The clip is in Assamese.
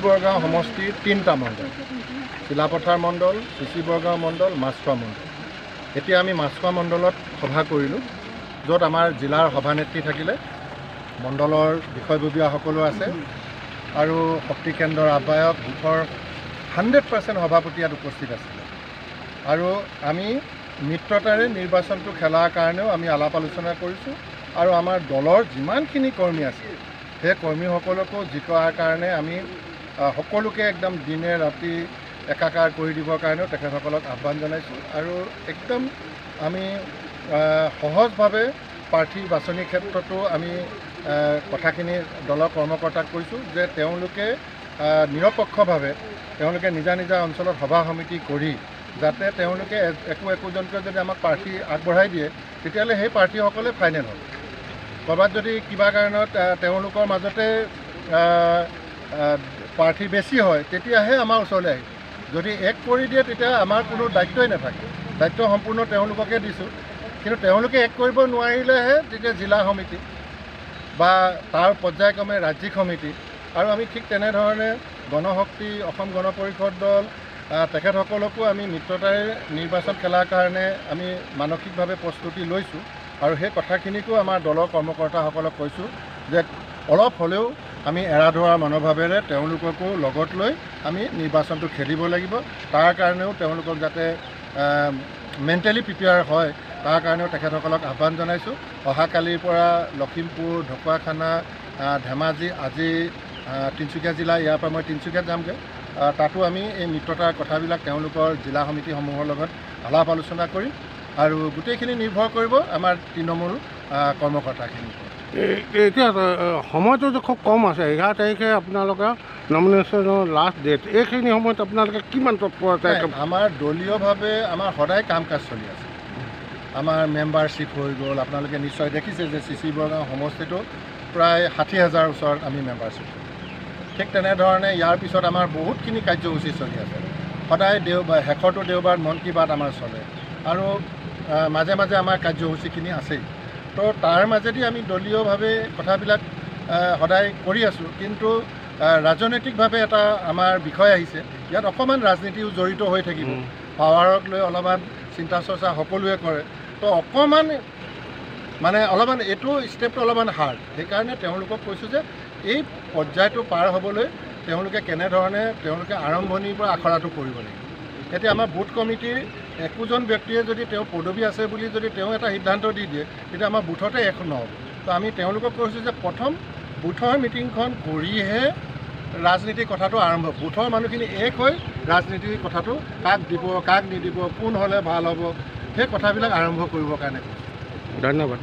বৰগাঁও সমষ্টিৰ 3টা মণ্ডল, চিলাপথাৰ মণ্ডল, বৰগাঁও মণ্ডল, মাছখোৱা মণ্ডল। এতিয়া আমি মাছখোৱা মণ্ডলত সভা কৰিলোঁ, য'ত আমাৰ জিলাৰ সভানেত্ৰী থাকিলে, মণ্ডলৰ বিষয়ববীয়া সকলো আছে আৰু শক্তি কেন্দ্ৰৰ আহ্বায়ক বুথৰ 100% সভাপতি ইয়াত উপস্থিত আছিলে। আৰু আমি মিত্ৰতাৰে নিৰ্বাচনটো খেলাৰ কাৰণেও আমি আলাপ আলোচনা কৰিছোঁ আৰু আমাৰ দলৰ যিমানখিনি কৰ্মী আছে সেই কৰ্মীসকলকো জিকাৰ কাৰণে আমি সকলোকে একদম দিনে ৰাতি একাকাৰ কৰি দিবৰ কাৰণেও তেখেতসকলক আহ্বান জনাইছোঁ। আৰু একদম আমি সহজভাৱে প্ৰাৰ্থী বাছনিৰ ক্ষেত্ৰতো আমি কথাখিনি দলৰ কৰ্মকৰ্তাক কৈছোঁ যে তেওঁলোকে নিৰপেক্ষভাৱে তেওঁলোকে নিজা নিজা অঞ্চলত সভা সমিতি কৰি যাতে তেওঁলোকে একোজনকৈ যদি আমাক প্ৰাৰ্থী আগবঢ়াই দিয়ে তেতিয়াহ'লে সেই প্ৰাৰ্থীসকলে ফাইনেল হ'ব। ক'ৰবাত যদি কিবা কাৰণত তেওঁলোকৰ মাজতে প্ৰাৰ্থী বেছি হয় তেতিয়াহে আমাৰ ওচৰলৈ আহিব। যদি এক কৰি দিয়ে তেতিয়া আমাৰ কোনো দায়িত্বই নাথাকে, দায়িত্ব সম্পূৰ্ণ তেওঁলোককে দিছোঁ। কিন্তু তেওঁলোকে এক কৰিব নোৱাৰিলেহে তেতিয়া জিলা সমিতি বা তাৰ পৰ্যায়ক্ৰমে ৰাজ্যিক সমিতি আৰু আমি ঠিক তেনেধৰণে গণশক্তি অসম গণ পৰিষদ দল তেখেতসকলকো আমি মিত্ৰতাৰে নিৰ্বাচন খেলাৰ কাৰণে আমি মানসিকভাৱে প্ৰস্তুতি লৈছোঁ। আৰু সেই কথাখিনিকো আমাৰ দলৰ কৰ্মকৰ্তাসকলক কৈছোঁ যে অলপ হ'লেও আমি এৰা ধৰাৰ মনোভাৱেৰে তেওঁলোককো লগত লৈ আমি নিৰ্বাচনটো খেলিব লাগিব। তাৰ কাৰণেও তেওঁলোকক যাতে মেণ্টেলি প্ৰিপেয়াৰ হয় তাৰ কাৰণেও তেখেতসকলক আহ্বান জনাইছোঁ। অহাকালিৰ পৰা লখিমপুৰ, ঢকুৱাখানা, ধেমাজি, আজি তিনিচুকীয়া জিলা, ইয়াৰ পৰা মই তিনিচুকীয়াত যামগৈ। তাতো আমি এই মিত্ৰতাৰ কথাবিলাক তেওঁলোকৰ জিলা সমিতিসমূহৰ লগত আলাপ আলোচনা কৰিম আৰু গোটেইখিনি নিৰ্ভৰ কৰিব আমাৰ তৃণমূল কৰ্মকৰ্তাখিনিৰ ওপৰত। এতিয়া সময়টো যে খুব কম আছে, 11 তাৰিখে আপোনালোকে নমিনেশ্যনৰ লাষ্ট ডেট, এইখিনি সময়ত আপোনালোকে কিমান তৎপৰতা? আমাৰ দলীয়ভাৱে আমাৰ সদায় কাম কাজ চলি আছে। আমাৰ মেম্বাৰশ্বিপ হৈ গ'ল, আপোনালোকে নিশ্চয় দেখিছে যে বৰগাঁও সমষ্টিটো প্ৰায় 60,000 ওচৰত আমি মেম্বাৰশ্বিপ। ঠিক তেনেধৰণে ইয়াৰ পিছত আমাৰ বহুতখিনি কাৰ্যসূচী চলি আছে। সদায় শেষৰটো দেওবাৰ মন কী বাত আমাৰ চলে আৰু মাজে মাজে আমাৰ কাৰ্যসূচীখিনি আছেই। তো তাৰ মাজেদি আমি দলীয়ভাৱে কথাবিলাক সদায় কৰি আছোঁ। কিন্তু ৰাজনৈতিকভাৱে এটা আমাৰ বিষয় আহিছে, ইয়াত অকণমান ৰাজনীতিও জড়িত হৈ থাকিব। পাৱাৰক লৈ অলপমান চিন্তা চৰ্চা সকলোৱে কৰে। তো অকণমান এইটো ষ্টেপটো অলপমান হাৰ্ড। সেইকাৰণে তেওঁলোকক কৈছোঁ যে এই পৰ্যায়টো পাৰ হ'বলৈ তেওঁলোকে কেনেধৰণে তেওঁলোকে আৰম্ভণিৰ পৰা আখৰাটো কৰিব লাগিব। এতিয়া আমাৰ বুথ কমিটিৰ একোজন ব্যক্তিয়ে যদি তেওঁ পদবী আছে বুলি যদি তেওঁ এটা সিদ্ধান্ত দি দিয়ে তেতিয়া আমাৰ বুথতে এক নহ'ব। তো আমি তেওঁলোকক কৈছোঁ যে প্ৰথম বুথৰ মিটিংখন কৰিহে ৰাজনীতিৰ কথাটো আৰম্ভ। বুথৰ মানুহখিনি এক হৈ ৰাজনীতিৰ কথাটো কাক দিব কাক নিদিব কোন হ'লে ভাল হ'ব সেই কথাবিলাক আৰম্ভ কৰিবৰ কাৰণে কৈছোঁ। ধন্যবাদ।